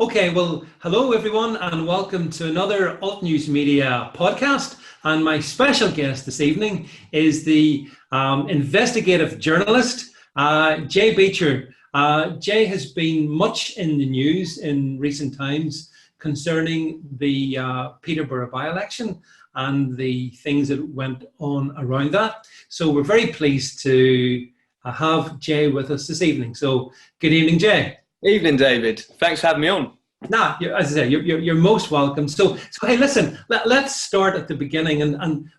Okay, well, hello everyone, and welcome to another Alt News Media podcast. And my special guest this evening is the investigative journalist, Jay Beecher. Jay has been much in the news in recent times concerning the Peterborough by-election and the things that went on around that. So we're very pleased to have Jay with us this evening. So good evening, Jay. Evening, David. Thanks for having me on. Nah, as I say, you're most welcome. So hey, listen, let's start at the beginning. And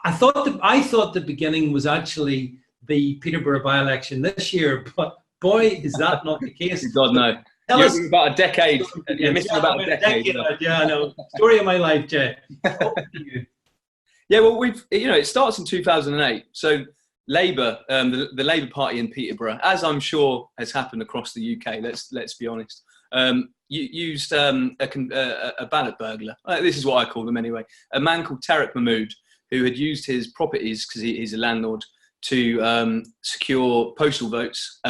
I thought the beginning was actually the Peterborough by-election this year, but boy, is that not the case. God, no. You're about a decade. You're missing about a decade. Yeah, I know. Story of my life, Jay. Yeah, well, it starts in 2008. So Labour, the Labour Party in Peterborough, as I'm sure has happened across the UK, let's be honest, used a ballot burglar. This is what I call them anyway. A man called Tariq Mahmood, who had used his properties, because he's a landlord, to secure postal votes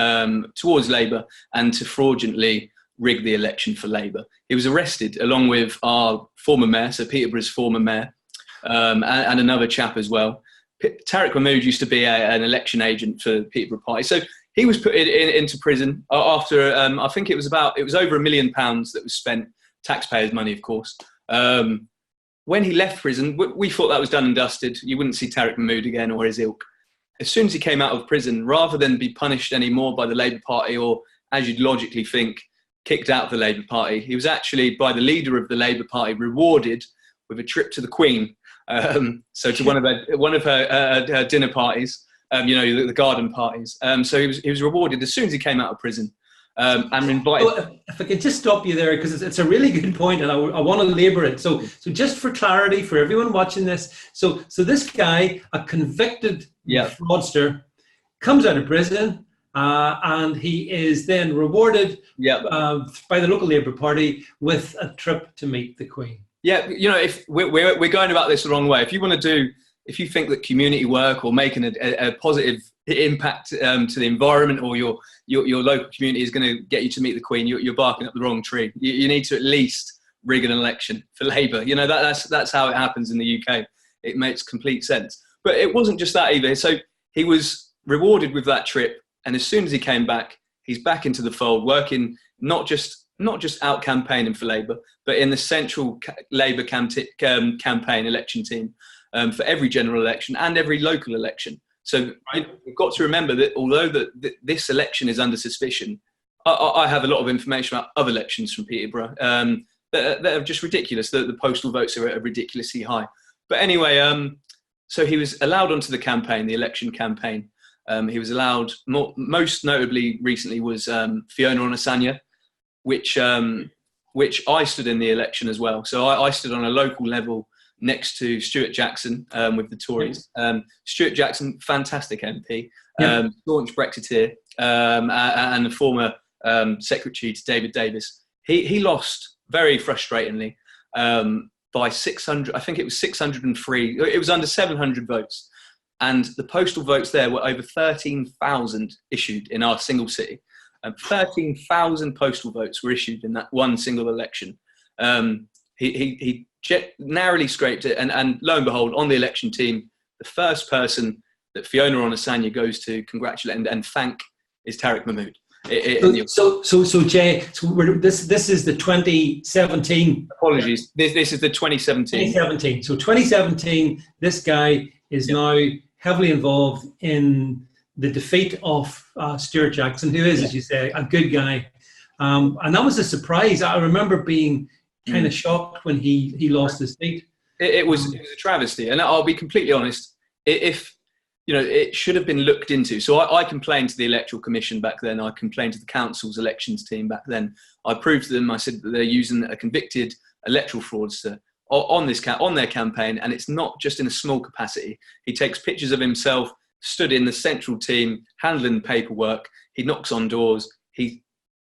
towards Labour and to fraudulently rig the election for Labour. He was arrested along with our former mayor, so Peterborough's former mayor, and another chap as well. Tariq Mahmood used to be an election agent for the Peterborough Party. So he was put into prison after, I think it was over £1 million that was spent, taxpayers' money, of course. When he left prison, we thought that was done and dusted. You wouldn't see Tariq Mahmood again or his ilk. As soon as he came out of prison, rather than be punished anymore by the Labour Party or, as you'd logically think, kicked out of the Labour Party, he was actually, by the leader of the Labour Party, rewarded with a trip to the Queen. So to one of her dinner parties, the garden parties. So he was rewarded as soon as he came out of prison, and invited. So if I could just stop you there, because it's a really good point, and I want to labour it. So just for clarity for everyone watching this, so this guy, a convicted fraudster, comes out of prison, and he is then rewarded by the local Labour Party with a trip to meet the Queen. Yeah, if we're going about this the wrong way. If you think that community work or making a positive impact to the environment or your local community is going to get you to meet the Queen, you're barking up the wrong tree. You need to at least rig an election for Labour. That's how it happens in the UK. It makes complete sense. But it wasn't just that either. So he was rewarded with that trip, and as soon as he came back, he's back into the fold, working not just out campaigning for Labour, but in the central Labour campaign election team for every general election and every local election. So you've got to remember that although this election is under suspicion, I have a lot of information about other elections from Peterborough that are just ridiculous. The postal votes are ridiculously high. But anyway, so he was allowed onto the campaign, the election campaign. He was allowed, most notably recently was Fiona Onasanya, which I stood in the election as well. So I stood on a local level next to Stuart Jackson with the Tories. Stuart Jackson, fantastic MP, staunch Brexiteer, and the former secretary to David Davis. He lost very frustratingly by 600. I think it was 603. It was under 700 votes, and the postal votes there were over 13,000 issued in our single city. 13,000 postal votes were issued in that one single election. He narrowly scraped it, and lo and behold, on the election team, the first person that Fiona Onasanya goes to congratulate and thank is Tariq Mahmood. So Jay, this is the 2017. Apologies, this is the 2017. 2017. So 2017, this guy is now heavily involved in the defeat of Stuart Jackson, who is, as you say, a good guy. And that was a surprise. I remember being kind of shocked when he lost his seat. It was a travesty. And I'll be completely honest, it should have been looked into. So I complained to the Electoral Commission back then. I complained to the council's elections team back then. I proved to them, I said that they're using a convicted electoral fraudster on their campaign. And it's not just in a small capacity. He takes pictures of himself, stood in the central team, handling paperwork. He knocks on doors. He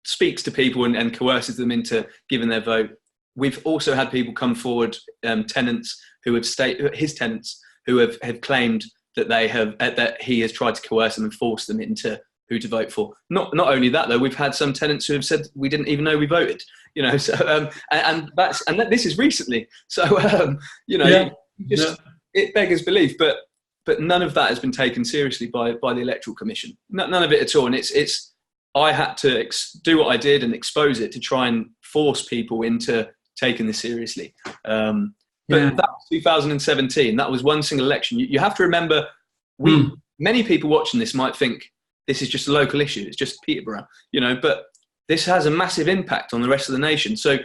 speaks to people and coerces them into giving their vote. We've also had people come forward, tenants who have claimed that they have that he has tried to coerce them and force them into who to vote for. Not only that though, we've had some tenants who have said we didn't even know we voted. So this is recently. So it beggars belief, but none of that has been taken seriously by the Electoral Commission. None of it at all. And it's I had to do what I did and expose it to try and force people into taking this seriously. But that was 2017. That was one single election. You have to remember, many people watching this might think this is just a local issue. It's just Peterborough, but this has a massive impact on the rest of the nation. So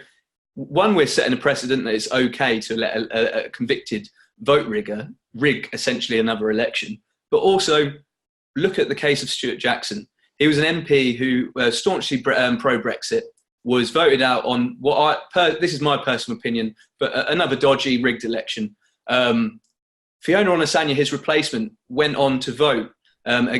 one, we're setting a precedent that it's okay to let a convicted vote rigger rig essentially another election. But also look at the case of Stuart Jackson. He was an MP who staunchly pro-Brexit, was voted out on this is my personal opinion, but another dodgy rigged election. Fiona Onasanya, his replacement, went on to vote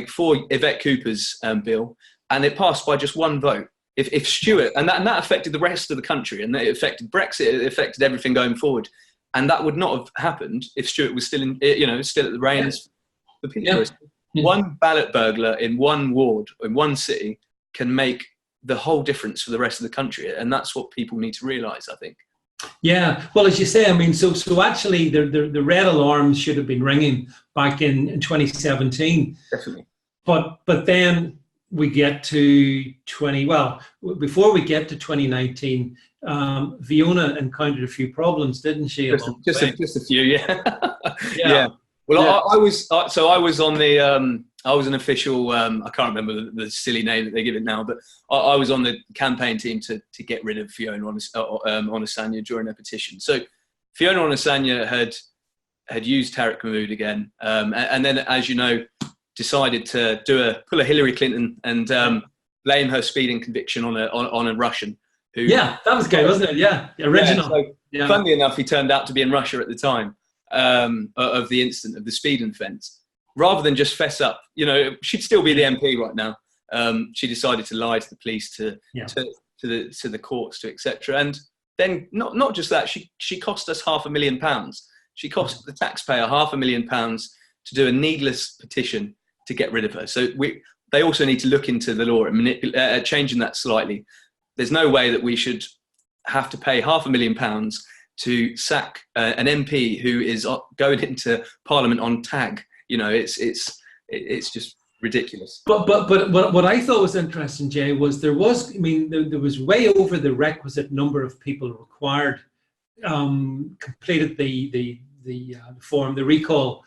for Yvette Cooper's bill, and it passed by just one vote. If Stuart, and that affected the rest of the country, and it affected Brexit, it affected everything going forward, and that would not have happened if Stuart was still still at the reins for Peterborough. One ballot burglar in one ward, in one city, can make the whole difference for the rest of the country. And that's what people need to realise, I think. Yeah, well, as you say, I mean, so actually the red alarms should have been ringing back in 2017. Definitely. But then we get to before we get to 2019, Fiona encountered a few problems, didn't she? Just a few, yeah. Yeah. Well, I was on the, I was an official, I can't remember the silly name that they give it now, but I was on the campaign team to get rid of Fiona Onasanya during her petition. So Fiona Onasanya had used Tariq Mahmood again, and then, as you know, decided to pull a Hillary Clinton and blame her speeding conviction on a Russian. That was good, wasn't it? Yeah, the original. Funnily enough, he turned out to be in Russia at the time. Of the incident of the speed offence, rather than just fess up. She'd still be the MP right now. She decided to lie to the police, to the courts, etc. And then not just that, she cost us £500,000. She cost the taxpayer £500,000 to do a needless petition to get rid of her. So they also need to look into the law and changing that slightly. There's no way that we should have to pay £500,000 to sack an MP who is going into Parliament on tag. It's just ridiculous. But what I thought was interesting, Jay, was there was way over the requisite number of people required completed the form, the recall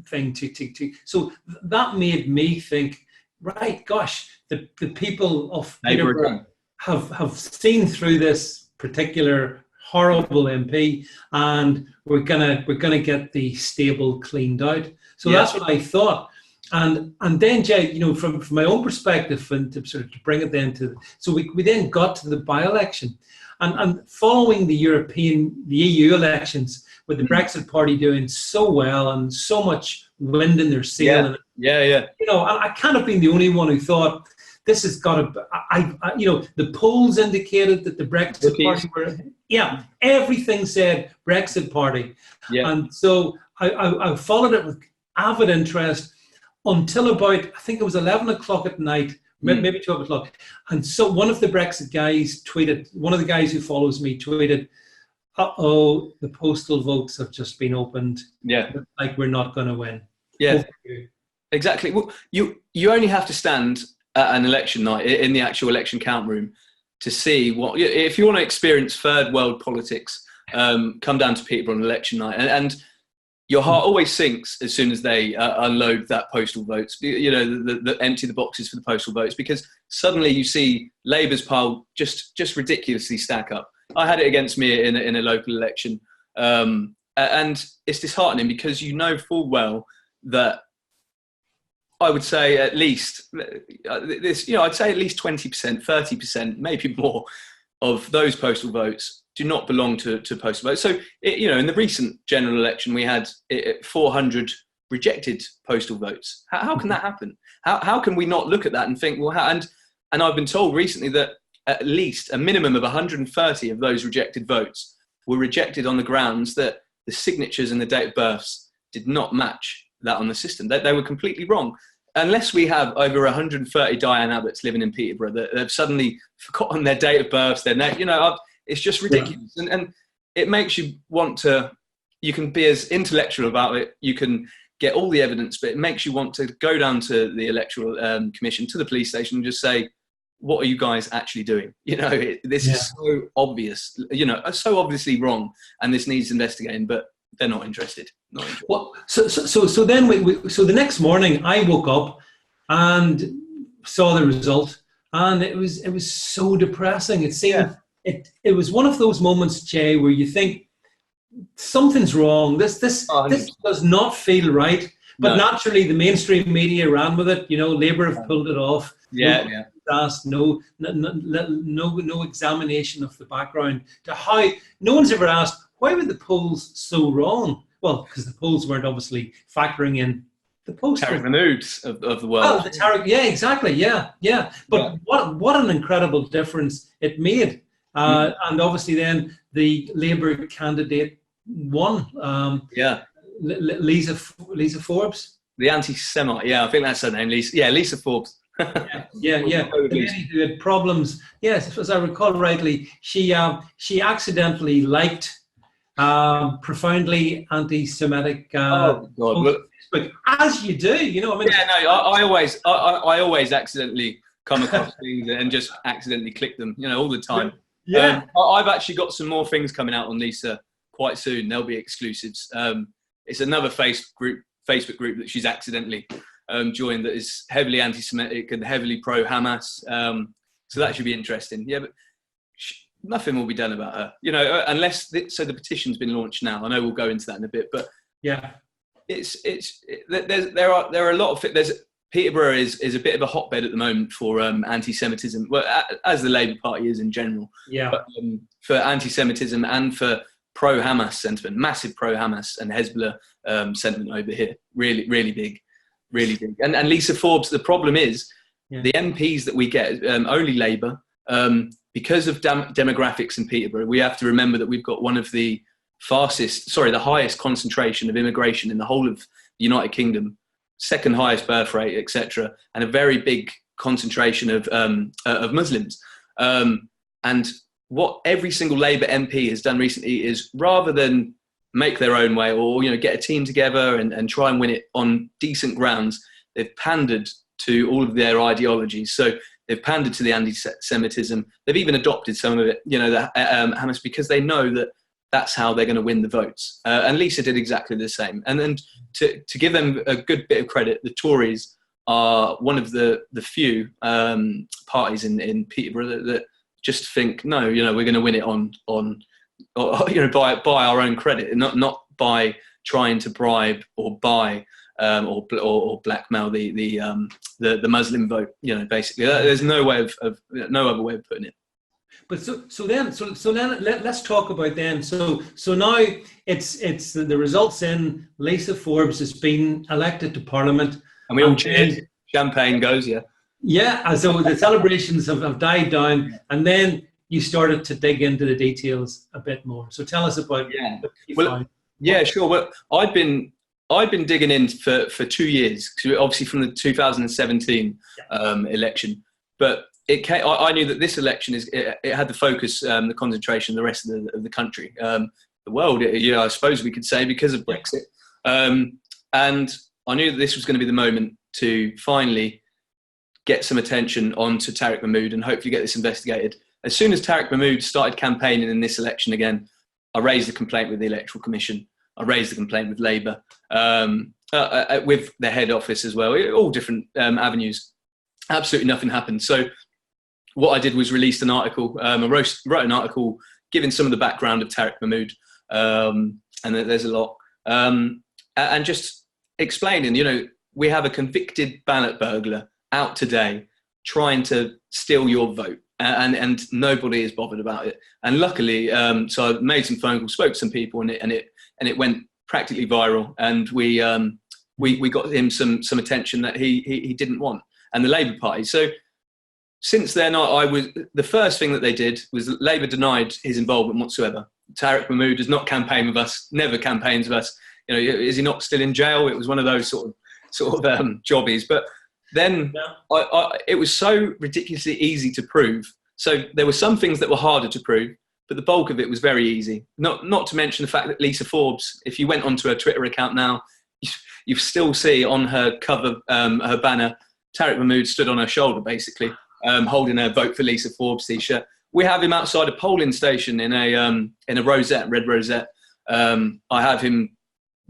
thing to. So that made me think, right, gosh, the people of Peterborough have seen through this particular horrible MP, and we're gonna get the stable cleaned out. So that's what I thought. And then, Jay, from my own perspective, and to bring it then so we then got to the by-election, and following the EU elections, with the Brexit Party doing so well and so much wind in their sail. Yeah. I can't have been the only one who thought this has got to. The polls indicated that the Brexit Party were. Yeah, everything said Brexit Party. Yeah. And so I followed it with avid interest until about, I think it was 11 o'clock at night, maybe 12 o'clock. And so one of the Brexit guys tweeted, one of the guys who follows me tweeted, "Uh-oh, the postal votes have just been opened. Yeah. Like we're not going to win." Yeah, exactly. Well, you only have to stand at an election night in the actual election count room to see if you want to experience third world politics, come down to Peterborough on election night, and your heart always sinks as soon as they unload that postal votes. The empty the boxes for the postal votes, because suddenly you see Labour's pile just ridiculously stack up. I had it against me in a local election, and it's disheartening because you know full well that I would say at least I'd say at least 20%, 30%, maybe more of those postal votes do not belong to postal votes. So, in the recent general election, we had 400 rejected postal votes. How can that happen? How can we not look at that and think, well, and I've been told recently that at least a minimum of 130 of those rejected votes were rejected on the grounds that the signatures and the date of births did not match that on the system. They were completely wrong. unless we have over 130 Diane Abbotts living in Peterborough that have suddenly forgotten their date of birth, their name, it's just ridiculous. Yeah. And it makes you want to, you can be as intellectual about it, you can get all the evidence, but it makes you want to go down to the Electoral Commission, to the police station, and just say, what are you guys actually doing? This is so obvious, so obviously wrong, and this needs investigating, but they're not interested. Well, so then the next morning I woke up and saw the result, and it was so depressing. It seemed it was one of those moments, Jay, where you think something's wrong. This does not feel right. But naturally, the mainstream media ran with it. Labour have pulled it off. Asked no examination of the background to how. No one's ever asked, why were the polls so wrong? Well, because the polls weren't obviously factoring in the post. Tariq Mahmood's of the world. Oh, the Tariq, yeah, exactly, yeah. But what an incredible difference it made. And obviously then the Labour candidate won. Lisa Forbes. The anti-Semite, I think that's her name, Lisa. Lisa Forbes. Yeah. Who had problems. Yes, as I recall rightly, she accidentally liked profoundly anti-Semitic Facebook, as you do. I always accidentally come across things and just accidentally click them, all the time. I've actually got some more things coming out on Lisa quite soon. They'll be exclusives. It's another Facebook group that she's accidentally joined that is heavily anti-Semitic and heavily pro-Hamas. So that should be interesting. Yeah, but nothing will be done about her, unless the petition's been launched now. I know we'll go into that in a bit, but there are a lot of Peterborough is a bit of a hotbed at the moment for anti-Semitism, well, as the Labour Party is in general. But, for anti-Semitism and for pro-Hamas sentiment, massive pro-Hamas and Hezbollah sentiment over here, really, really big. Really big. And Lisa Forbes, the problem is the MPs that we get, only Labour, because of demographics in Peterborough, we have to remember that we've got one of the the highest concentration of immigration in the whole of the United Kingdom, second highest birth rate, etc., and a very big concentration of Muslims. And what every single Labour MP has done recently is, rather than make their own way or get a team together and try and win it on decent grounds, they've pandered to all of their ideologies. So they've pandered to the anti-Semitism. They've even adopted some of it, the Hamas, because they know that that's how they're going to win the votes. And Lisa did exactly the same. And then to give them a good bit of credit, the Tories are one of the few parties in Peterborough that just think, no, we're going to win it on by our own credit, not by trying to bribe or buy or blackmail the Muslim vote. Basically, there's no other way of putting it. But so then let's talk about then. So now it's the results in. Lisa Forbes has been elected to Parliament, and we all cheers. Champagne goes, yeah. So the celebrations have died down, and then you started to dig into the details a bit more. So tell us about what you found. Yeah, sure. Well, I've been digging in for 2 years, obviously from the 2017 election. But I knew that this election it had the focus, the concentration, the rest of the country, the world. I suppose we could say, because of Brexit. And I knew that this was going to be the moment to finally get some attention onto Tariq Mahmood and hopefully get this investigated. As soon as Tariq Mahmood started campaigning in this election again, I raised a complaint with the Electoral Commission. I raised a complaint with Labour, with the head office as well, all different avenues. Absolutely nothing happened. So what I did was released an article. I wrote an article giving some of the background of Tariq Mahmood, and there's a lot. And just explaining, we have a convicted ballot burglar out today trying to steal your vote. And nobody is bothered about it. And luckily, so I made some phone calls, spoke to some people, and it went practically viral. And we got him some attention that he didn't want, and the Labour Party. So since then, the first thing that they did was Labour denied his involvement whatsoever. Tariq Mahmood does not campaign with us, never campaigns with us. Is he not still in jail? It was one of those sort of jobbies. But Then it was so ridiculously easy to prove. So there were some things that were harder to prove, but the bulk of it was very easy. Not to mention the fact that Lisa Forbes, if you went onto her Twitter account now, you still see on her cover, her banner, Tariq Mahmood stood on her shoulder, basically, holding a Vote for Lisa Forbes t-shirt. We have him outside a polling station in a rosette, red rosette. I have him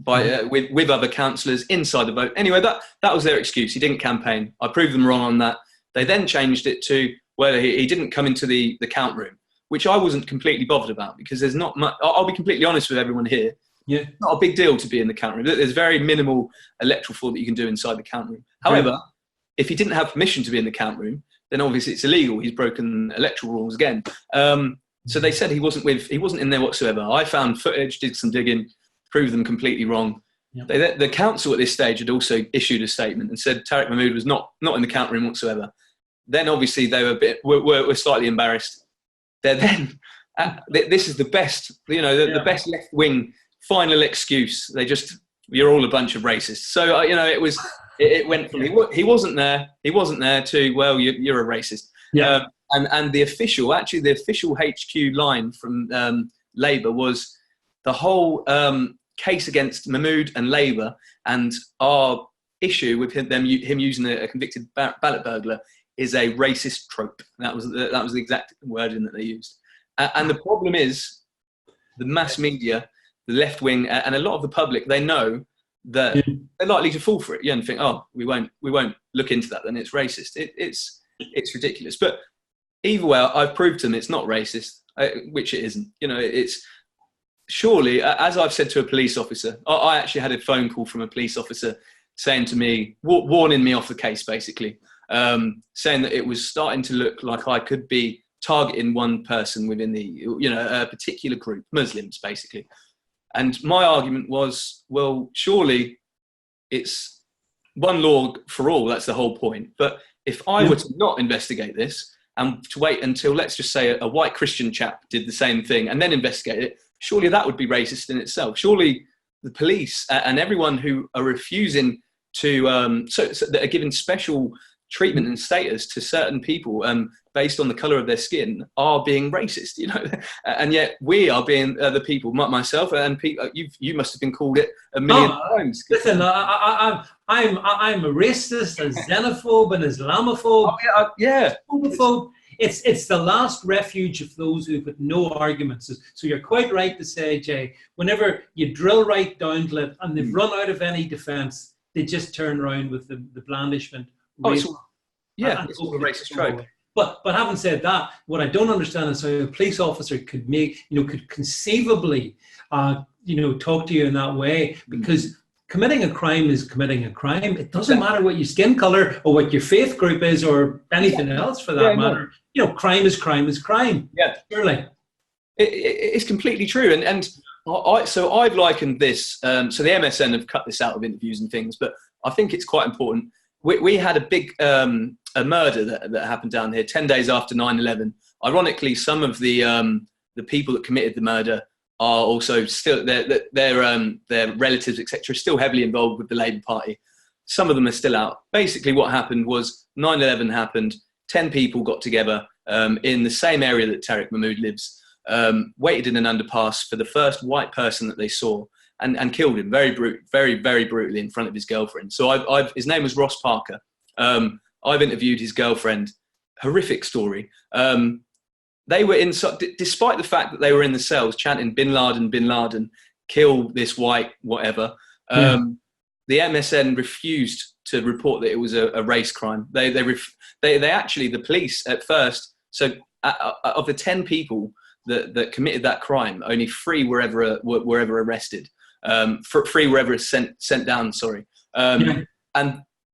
with other councillors inside the vote. Anyway, that was their excuse. He didn't campaign. I proved them wrong on that. They then changed it to, well, he didn't come into the count room, which I wasn't completely bothered about, because there's not much. I'll be completely honest with everyone here. Yeah, it's not a big deal to be in the count room. There's very minimal electoral fraud that you can do inside the count room. However, if he didn't have permission to be in the count room, then obviously it's illegal. He's broken electoral rules again. So they said he wasn't in there whatsoever. I found footage, did some digging, proved them completely wrong. Yep. The council at this stage had also issued a statement and said Tariq Mahmood was not in the count room whatsoever. Then obviously they were slightly embarrassed. Then this is the best, the best left wing final excuse. You're all a bunch of racists. So it went from he wasn't there to, well, you're a racist. Yeah. And the official HQ line from Labour was the whole case against Mahmood and Labour, and our issue with him using a convicted ballot burglar is a racist trope. That was the exact wording that they used. And the problem is the mass media, the left wing, and a lot of the public, they know that they're likely to fall for it. And think, oh, we won't look into that, then it's racist. It's ridiculous. But either way, I've proved to them it's not racist, which it isn't. It's surely, as I've said to a police officer, I actually had a phone call from a police officer saying to me, warning me off the case, basically, saying that it was starting to look like I could be targeting one person within a particular group, Muslims, basically. And my argument was, well, surely it's one law for all. That's the whole point. But if I were to not investigate this and to wait until, let's just say, a white Christian chap did the same thing and then investigate it, surely that would be racist in itself. Surely the police and everyone who are refusing to, so that are giving special treatment and status to certain people based on the colour of their skin are being racist, and yet we are being the people, myself and people. You must have been called it a million times. Listen, I'm a racist, a xenophobe, an Islamophobe, homophobe. It's the last refuge of those who've got no arguments. So you're quite right to say, Jay, whenever you drill right down to it and they've run out of any defence, they just turn around with the blandishment. It's all a racist trope. But having said that, what I don't understand is how a police officer could conceivably, talk to you in that way, because committing a crime is committing a crime. It doesn't matter what your skin color or what your faith group is or anything else for that matter. Crime is crime is crime. Yeah, surely. It's completely true. And so I've likened this. So the MSN have cut this out of interviews and things, but I think it's quite important. We had a big a murder that happened down here 10 days after 9/11. Ironically, some of the people that committed the murder are also still their relatives, etc., are still heavily involved with the Labour Party. Some of them are still out. Basically, what happened was 9/11 happened. 10 people got together in the same area that Tariq Mahmood lives, waited in an underpass for the first white person that they saw. And killed him very brutally in front of his girlfriend. So his name was Ross Parker. I've interviewed his girlfriend. Horrific story. They were despite the fact that they were in the cells chanting "Bin Laden, kill this white whatever." The MSN refused to report that it was a race crime. They actually, the police at first. So of the 10 people that committed that crime, only 3 were ever arrested. 3 were ever sent down. Sorry, and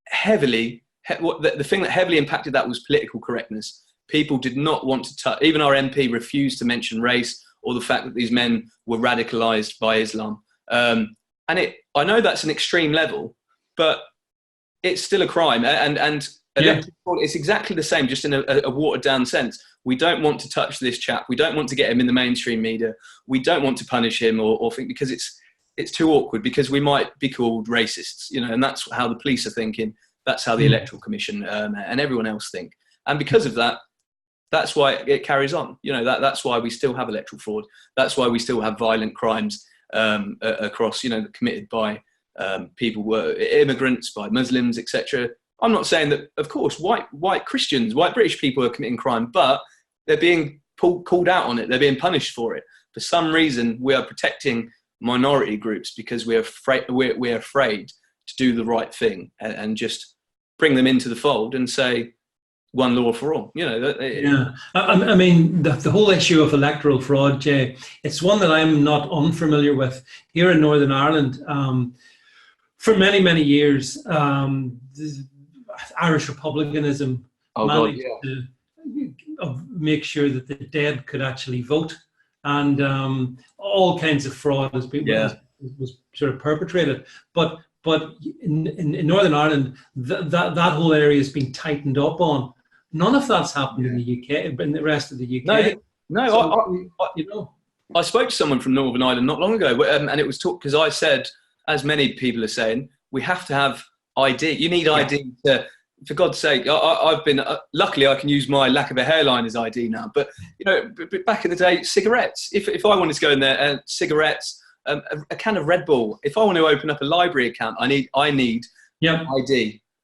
heavily. The thing that heavily impacted that was political correctness. People did not want to touch. Even our MP refused to mention race or the fact that these men were radicalised by Islam. And I know that's an extreme level, but it's still a crime. And it's exactly the same, just in a watered down sense. We don't want to touch this chap. We don't want to get him in the mainstream media. We don't want to punish him or think, because it's too awkward, because we might be called racists, and that's how the police are thinking. That's how the Electoral Commission and everyone else think. And because of that, that's why it carries on. That's why we still have electoral fraud. That's why we still have violent crimes across, committed by people who are immigrants, by Muslims, etc. I'm not saying that, of course, white Christians, white British people are committing crime, but they're being called out on it. They're being punished for it. For some reason, we are protecting minority groups because we're afraid to do the right thing and just bring them into the fold and say one law for all. Yeah, I mean the whole issue of electoral fraud, Jay. It's one that I'm not unfamiliar with here in Northern Ireland. For many years, Irish republicanism managed to make sure that the dead could actually vote, and all kinds of fraud was sort of perpetrated. But in Northern Ireland, that whole area has been tightened up on. None of that's happened in the UK, in the rest of the UK. I spoke to someone from Northern Ireland not long ago, and it was talk because I said, as many people are saying, we have to have ID. You need ID to, for God's sake. I've been luckily I can use my lack of a hairline as ID now. But back in the day, cigarettes. If I wanted to go in there, cigarettes, a can of Red Bull. If I want to open up a library account, I need ID.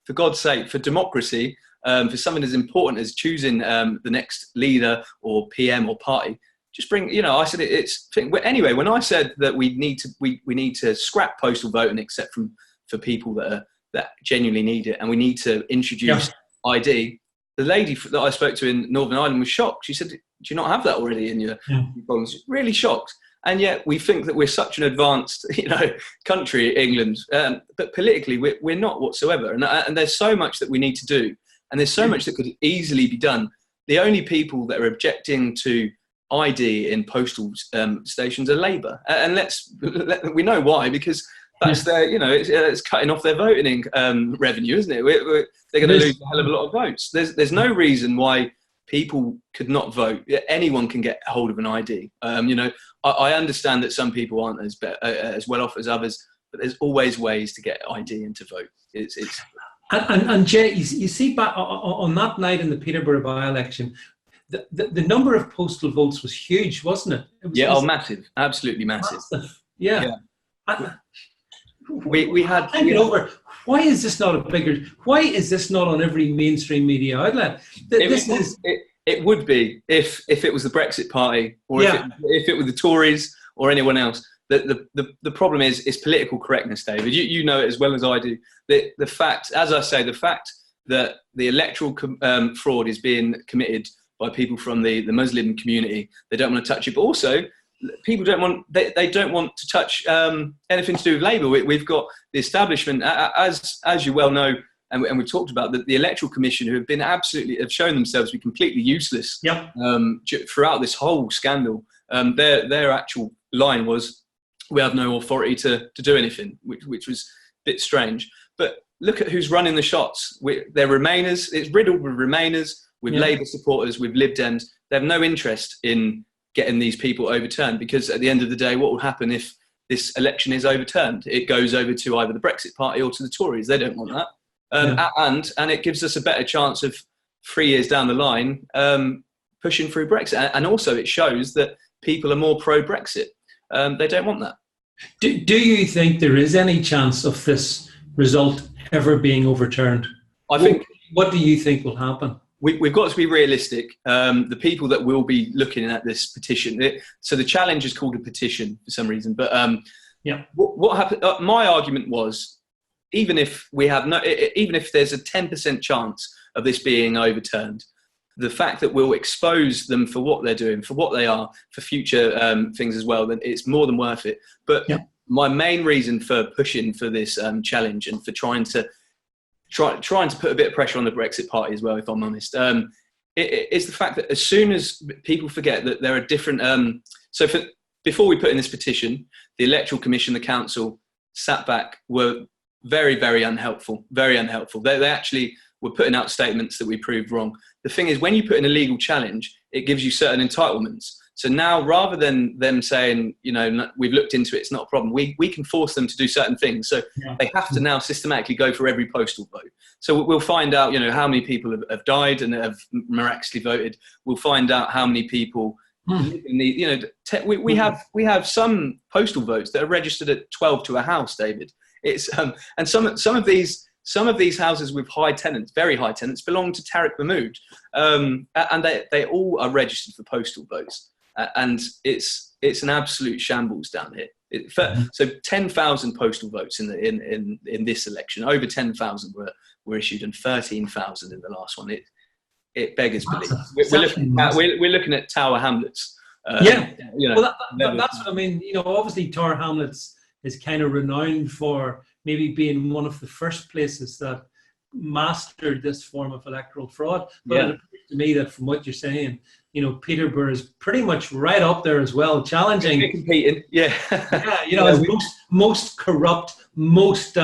For God's sake, for democracy. For something as important as choosing the next leader or PM or party, just bring. I said anyway. When I said that we need to scrap postal voting, except for people that genuinely need it, and we need to introduce ID. The lady that I spoke to in Northern Ireland was shocked. She said, "Do you not have that already in your problems?" Really shocked. And yet we think that we're such an advanced, country, England, but politically we're not whatsoever. And there's so much that we need to do. And there's so much that could easily be done. The only people that are objecting to ID in postal stations are Labour. And we know why, because that's their, it's cutting off their voting revenue, isn't it? They're going to lose a hell of a lot of votes. There's no reason why people could not vote. Anyone can get hold of an ID. I understand that some people aren't as well off as others, but there's always ways to get ID and to vote. And Jay, you see, back on that night in the Peterborough by-election, the number of postal votes was huge, wasn't it? Massive, absolutely massive. Yeah. We had. Over. Why is this not Why is this not on every mainstream media outlet? It would be if it was the Brexit Party or if it were the Tories or anyone else. The problem is political correctness, David. You know it as well as I do. The fact, as I say, the fact that the electoral fraud is being committed by people from the Muslim community, they don't want to touch it. But also, people don't want they don't want to touch anything to do with Labour. We've got the establishment, as you well know, and we've talked about the Electoral Commission, who have shown themselves to be completely useless throughout this whole scandal. Their actual line was, we have no authority to do anything, which was a bit strange. But look at who's running the shots. They're Remainers. It's riddled with Remainers, with Labour supporters, with Lib Dems. They have no interest in getting these people overturned, because at the end of the day, what will happen if this election is overturned? It goes over to either the Brexit Party or to the Tories. They don't want that. And it gives us a better chance of 3 years down the line pushing through Brexit. And also it shows that people are more pro-Brexit. They don't want that. Do you think there is any chance of this result ever being overturned? What do you think will happen? We've got to be realistic. The people that will be looking at this petition, so the challenge is called a petition for some reason. But what happened? My argument was, even if there's a 10% chance of this being overturned, the fact that we'll expose them for what they're doing, for what they are, for future things as well, then it's more than worth it. But my main reason for pushing for this challenge and for trying to put a bit of pressure on the Brexit Party as well, if I'm honest, it's the fact that as soon as people forget that there are different... before we put in this petition, the Electoral Commission, the Council, sat back, were very, very unhelpful, very unhelpful. They actually were putting out statements that we proved wrong. The thing is, when you put in a legal challenge, it gives you certain entitlements. So now, rather than them saying, we've looked into it, it's not a problem, we can force them to do certain things. So they have to now systematically go for every postal vote. So we'll find out, how many people have died and have miraculously voted. We'll find out how many people live in the, we have some postal votes that are registered at 12 to a house, David. It's and some of these houses with high tenants, very high tenants, belong to Tariq Mahmood, and they all are registered for postal votes, and it's an absolute shambles down here. So 10,000 postal votes in this election, over 10,000 were issued, and 13,000 in the last one. It beggars belief. We're looking at Tower Hamlets. Well, that's what I mean. Obviously Tower Hamlets is kind of renowned for maybe being one of the first places that mastered this form of electoral fraud. But it appears to me that from what you're saying, Peterborough is pretty much right up there as well, challenging. They're competing, as most corrupt, most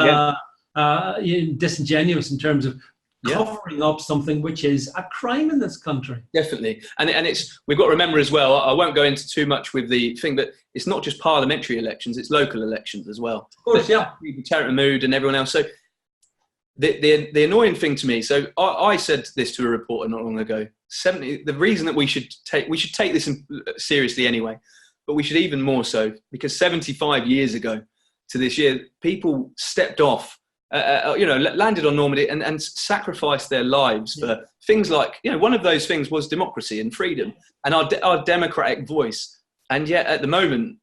disingenuous in terms of covering up something which is a crime in this country. Definitely. And we've got to remember as well, I won't go into too much with the thing, but it's not just parliamentary elections, it's local elections as well. Of course, Tariq Mahmood and everyone else. So the annoying thing to me, so I said this to a reporter not long ago, the reason that we should take this seriously anyway, but we should even more so, because 75 years ago to this year, people stepped off, landed on Normandy and sacrificed their lives for things like, one of those things was democracy and freedom and our democratic voice. And yet at the moment,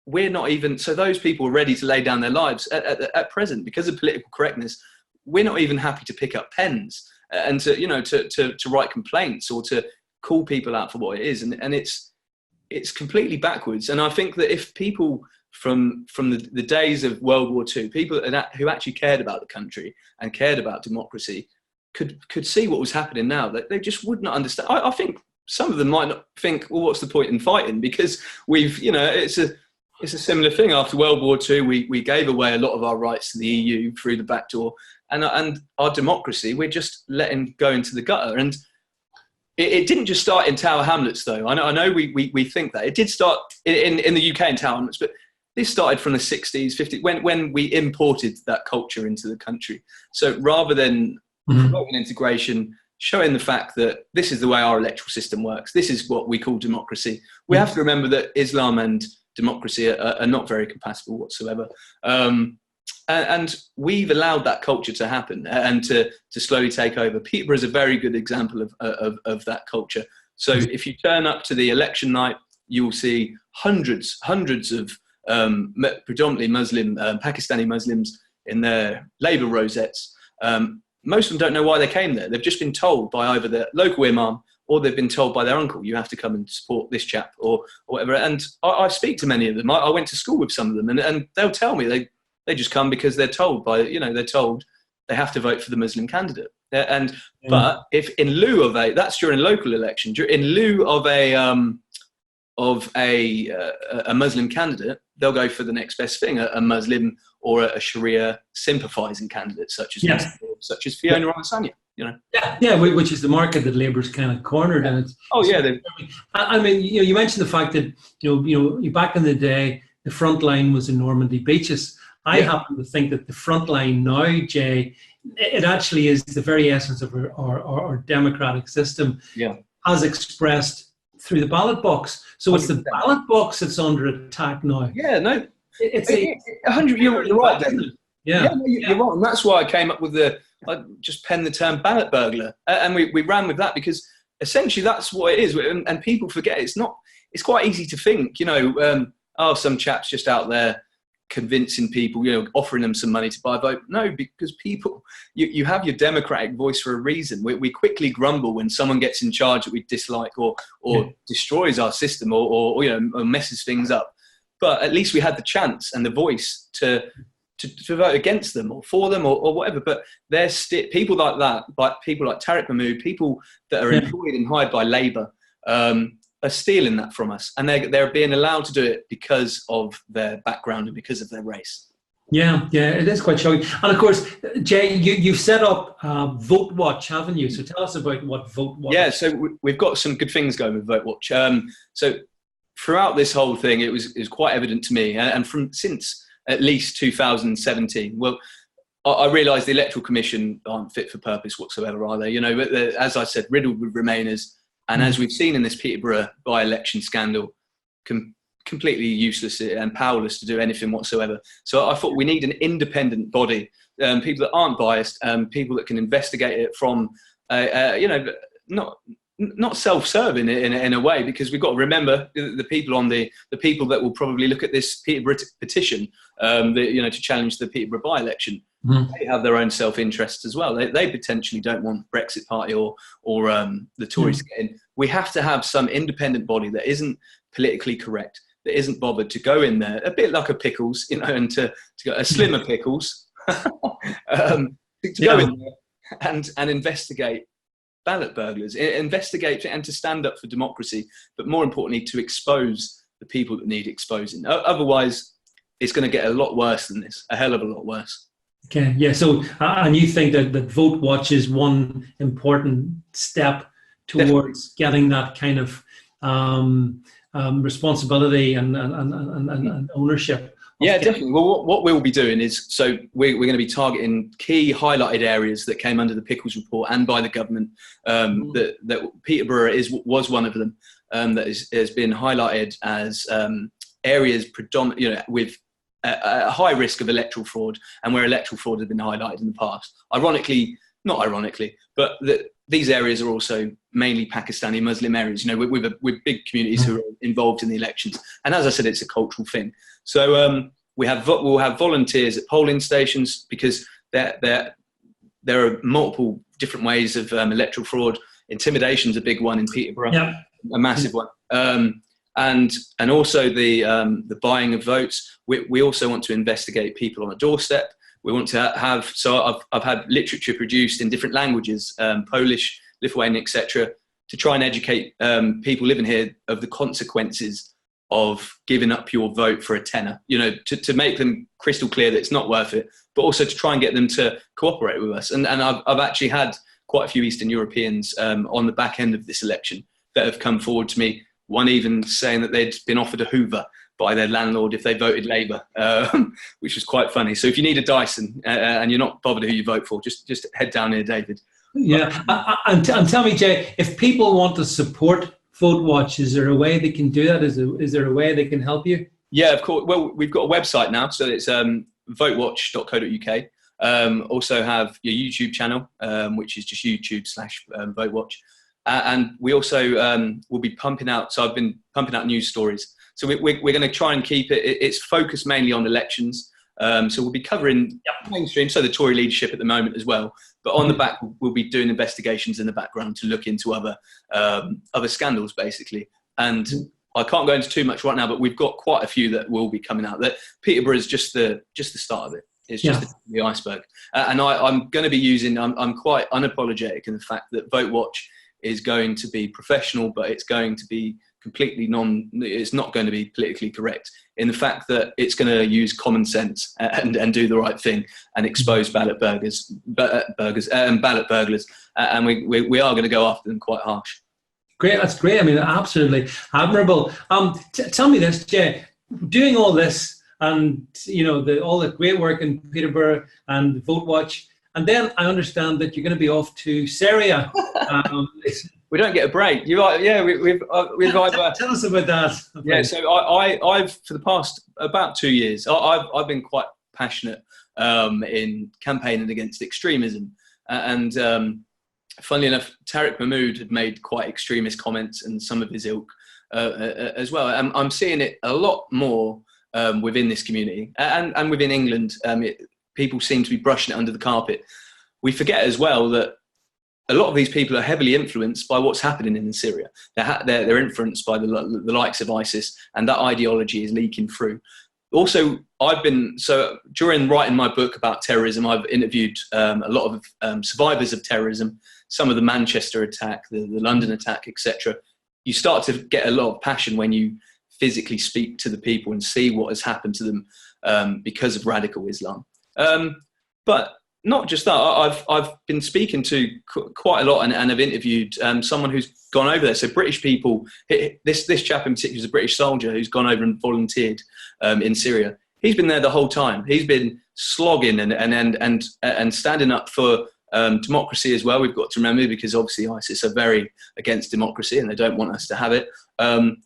we're not even, so those people are ready to lay down their lives at present because of political correctness. We're not even happy to pick up pens and to write complaints or to call people out for what it is. And it's completely backwards. And I think that if people from the days of World War II, people who actually cared about the country and cared about democracy could see what was happening now, that they just would not understand. I think some of them might not think, well, what's the point in fighting? Because it's a similar thing. After World War II, we gave away a lot of our rights to the EU through the back door, and our democracy, we're just letting go into the gutter. And it didn't just start in Tower Hamlets, though. I know we think that. It did start in the UK in Tower Hamlets, but this started from the 60s, 50s, when we imported that culture into the country. So rather than promoting integration, showing the fact that this is the way our electoral system works, this is what we call democracy, we have to remember that Islam and democracy are not very compatible whatsoever. And we've allowed that culture to happen and to slowly take over. Peterborough is a very good example of that culture. So if you turn up to the election night, you'll see hundreds of predominantly Muslim, Pakistani Muslims in their Labour rosettes. Most of them don't know why they came there. They've just been told by either their local imam or they've been told by their uncle, you have to come and support this chap or whatever. And I speak to many of them. I went to school with some of them, and they'll tell me they just come because they're told they're told they have to vote for the Muslim candidate. But if in lieu of that's during a local election, in lieu of a Muslim candidate, they'll go for the next best thing, a Muslim or a Sharia sympathising candidate, such as Fiona Ramasanya. Which is the market that Labour's kind of cornered, and it's. I mean, you mentioned the fact that back in the day the front line was in Normandy beaches. I happen to think that the front line now, Jay, it actually is the very essence of our democratic system, as expressed through the ballot box. So it's the ballot box that's under attack now. It's 100. You're right, David. You're right, and that's why I came up with I just penned the term ballot burglar, and we ran with that because essentially that's what it is, and people forget it's not. It's quite easy to think, some chap's just out there convincing people, offering them some money to buy a vote. No, because people, you have your democratic voice for a reason. We quickly grumble when someone gets in charge that we dislike or destroys our system or messes things up. But at least we had the chance and the voice to vote against them or for them or whatever. But there's people like that, like people like Tariq Mahmood, people that are employed and hired by Labour, are stealing that from us, and they're being allowed to do it because of their background and because of their race. Yeah, it is quite shocking. And of course, Jay, you've set up Vote Watch, haven't you? So tell us about what Vote Watch. Yeah, so we've got some good things going with Vote Watch. So throughout this whole thing, it was quite evident to me, and since at least 2017. Well, I realised the Electoral Commission aren't fit for purpose whatsoever, are they? You know, as I said, riddled with Remainers, and as we've seen in this Peterborough by-election scandal, completely useless and powerless to do anything whatsoever. So I thought we need an independent body, people that aren't biased, people that can investigate it from, not self-serving in a way, because we've got to remember the people that will probably look at this Peterborough petition, to challenge the Peterborough by-election. They have their own self-interests as well. They potentially don't want Brexit Party or the Tories to get in. We have to have some independent body that isn't politically correct, that isn't bothered to go in there, a bit like a Pickles, and to go a slimmer Pickles, to go in there and investigate ballot burglars, investigate and to stand up for democracy, but more importantly, to expose the people that need exposing. Otherwise, it's going to get a lot worse than this, a hell of a lot worse. Okay, yeah. So, and you think that Vote Watch is one important step towards getting that kind of responsibility and ownership? Yeah, definitely. Well, what we'll be doing is, so we're going to be targeting key highlighted areas that came under the Pickles report and by the government. That Peterborough was one of them. That has been highlighted as areas with a high risk of electoral fraud, and where electoral fraud has been highlighted in the past. Not ironically, but these areas are also mainly Pakistani Muslim areas, with big communities who are involved in the elections. And as I said, it's a cultural thing. So we'll have volunteers at polling stations, because there are multiple different ways of electoral fraud. Intimidation's a big one in Peterborough, a massive one. And also the buying of votes. We also want to investigate people on a doorstep. We want to have, so I've had literature produced in different languages, Polish, Lithuanian, etc., to try and educate people living here of the consequences of giving up your vote for a tenner, to make them crystal clear that it's not worth it, but also to try and get them to cooperate with us. And I've actually had quite a few Eastern Europeans on the back end of this election that have come forward to me, one even saying that they'd been offered a Hoover by their landlord if they voted Labour, which was quite funny. So if you need a Dyson and you're not bothered who you vote for, just head down here, David. Yeah, and tell me, Jay, if people want to support Vote Watch, is there a way they can do that? Is there a way they can help you? Yeah, of course. Well, we've got a website now, so it's votewatch.co.uk. Also have your YouTube channel, which is just YouTube/VoteWatch. And we also will be pumping out, so I've been pumping out news stories. So we're going to try and keep it's focused mainly on elections. So we'll be covering mainstream, so the Tory leadership at the moment as well. But on the back, we'll be doing investigations in the background to look into other scandals, basically. And I can't go into too much right now, but we've got quite a few that will be coming out. That Peterborough is just the start of it. It's just the iceberg. And I'm going to be using, I'm quite unapologetic in the fact that Vote Watch is going to be professional, but it's going to be completely it's not going to be politically correct, in the fact that it's going to use common sense and do the right thing and expose ballot burglars, and we are going to go after them quite harsh. Great, that's great. I mean, absolutely admirable. Tell me this, Jay, doing all this and all the great work in Peterborough and Vote Watch, and then I understand that you're going to be off to Syria. We don't get a break. We've either. Tell us about that. Okay. Yeah, so I've for the past about 2 years, I've been quite passionate in campaigning against extremism, and funnily enough, Tariq Mahmood had made quite extremist comments, and some of his ilk as well. I'm seeing it a lot more within this community and within England. People seem to be brushing it under the carpet. We forget as well that a lot of these people are heavily influenced by what's happening in Syria. They're influenced by the likes of ISIS, and that ideology is leaking through. Also, during writing my book about terrorism, I've interviewed a lot of survivors of terrorism, some of the Manchester attack, the London attack, etc. You start to get a lot of passion when you physically speak to the people and see what has happened to them because of radical Islam. But not just that, I've been speaking to quite a lot and have interviewed someone who's gone over there. So British people, this chap in particular is a British soldier who's gone over and volunteered in Syria. He's been there the whole time. He's been slogging and standing up for democracy as well. We've got to remember, because obviously ISIS are very against democracy and they don't want us to have it, and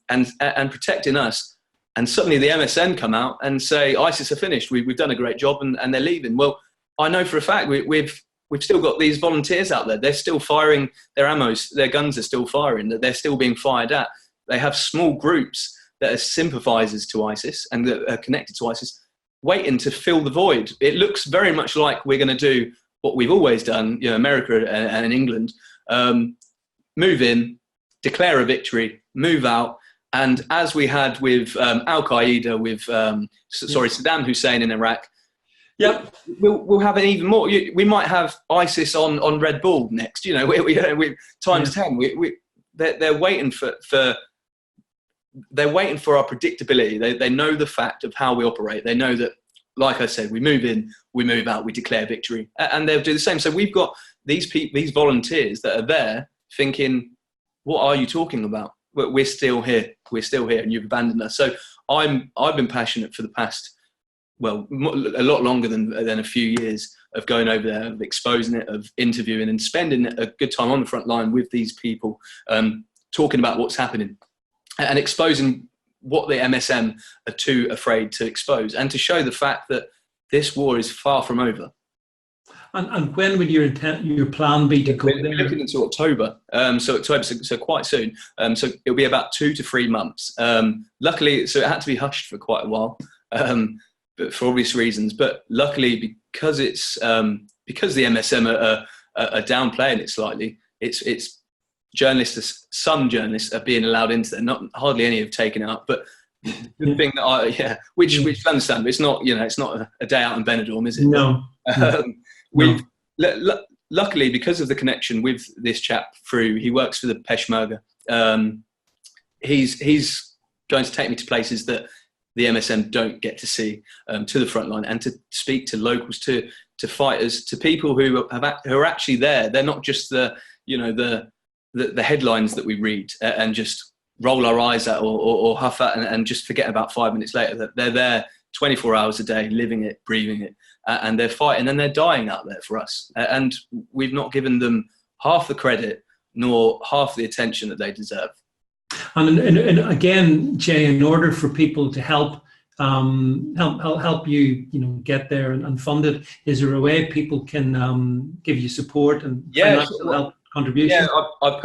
protecting us. And suddenly the MSM come out and say ISIS are finished. We've done a great job and they're leaving. Well, I know for a fact we've still got these volunteers out there. They're still firing their ammo. Their guns are still firing. They're still being fired at. They have small groups that are sympathisers to ISIS and that are connected to ISIS, waiting to fill the void. It looks very much like we're going to do what we've always done, America and in England, move in, declare a victory, move out. And as we had with Al-Qaeda, with Saddam Hussein in Iraq, yep, we'll have an even more. We might have ISIS on Red Bull next. We times 10. They're waiting for our predictability. They know the fact of how we operate. They know that, like I said, we move in, we move out, we declare victory, and they'll do the same. So we've got these volunteers that are there thinking, "What are you talking about? We're still here. We're still here, and you've abandoned us." So I've been passionate for the past, well, a lot longer than a few years, of going over there, of exposing it, of interviewing and spending a good time on the front line with these people, talking about what's happening and exposing what the MSM are too afraid to expose, and to show the fact that this war is far from over. And when would your plan be to go there? We're looking into October, so quite soon. So it'll be about 2 to 3 months. Luckily, so it had to be hushed for quite a while, but for obvious reasons. But luckily, because because the MSM are downplaying it slightly, it's journalists. Some journalists are being allowed into there. Hardly any have taken it up, but. The thing that which is understandable. It's not it's not a day out in Benidorm, is it? No. We've luckily, because of the connection with this chap he works for the Peshmerga. He's going to take me to places that the MSM don't get to see, to the front line, and to speak to locals, to fighters, to people who are actually there. They're not just the headlines that we read and just roll our eyes at or huff at and just forget about 5 minutes later. That they're there 24 hours a day, living it, breathing it, and they're fighting and they're dying out there for us. And we've not given them half the credit nor half the attention that they deserve. And again, Jay, in order for people to help you, get there and fund it, is there a way people can give you support and financial help? Contribution? Yeah, I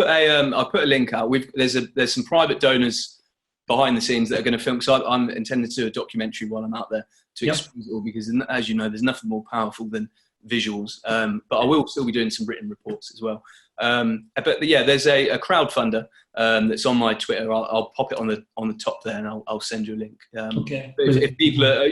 put a link out. There's some private donors behind the scenes that are going to film. So I'm intending to do a documentary while I'm out there to expose it all, because as you know, there's nothing more powerful than visuals. But I will still be doing some written reports as well. But yeah, there's a crowdfunder that's on my Twitter. I'll pop it on the top there, and I'll send you a link. Okay. If people are,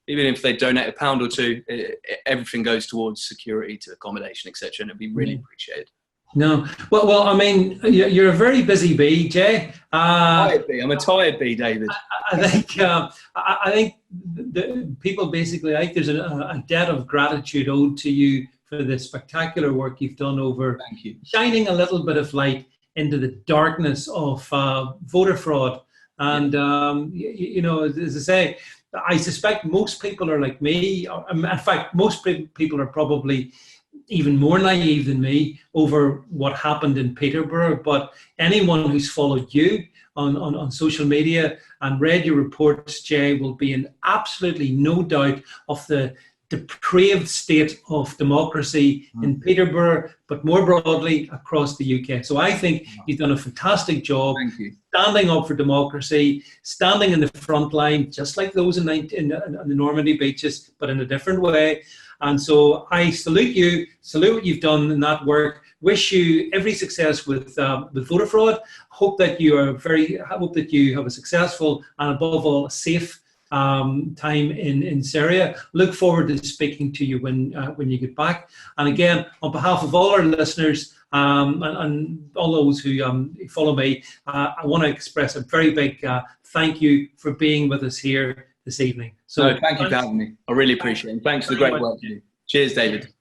even if they donate £1 or £2, everything goes towards security, to accommodation, etc., and it'd be really appreciated. No, well, I mean, you're a very busy bee, Jay. I'm a tired bee, David. I think the people basically, there's a debt of gratitude owed to you for the spectacular work you've done over. Thank you. Shining a little bit of light into the darkness of voter fraud, and as I say, I suspect most people are like me. In fact, most people are probably even more naive than me over what happened in Peterborough. But anyone who's followed you on social media and read your reports, Jay, will be in absolutely no doubt of the depraved state of democracy in Peterborough, but more broadly across the UK. So I think you've done a fantastic job. Thank you. Standing up for democracy, standing in the front line, just like those in the Normandy beaches, but in a different way. And so I salute you, salute what you've done in that work. Wish you every success with voter fraud. Hope that you have a successful and above all safe time in Syria. Look forward to speaking to you when you get back. And again, on behalf of all our listeners and all those who follow me, I want to express a very big thank you for being with us here this evening. So thank you for having me. I really appreciate it. Thanks for the great work you do. Cheers, David.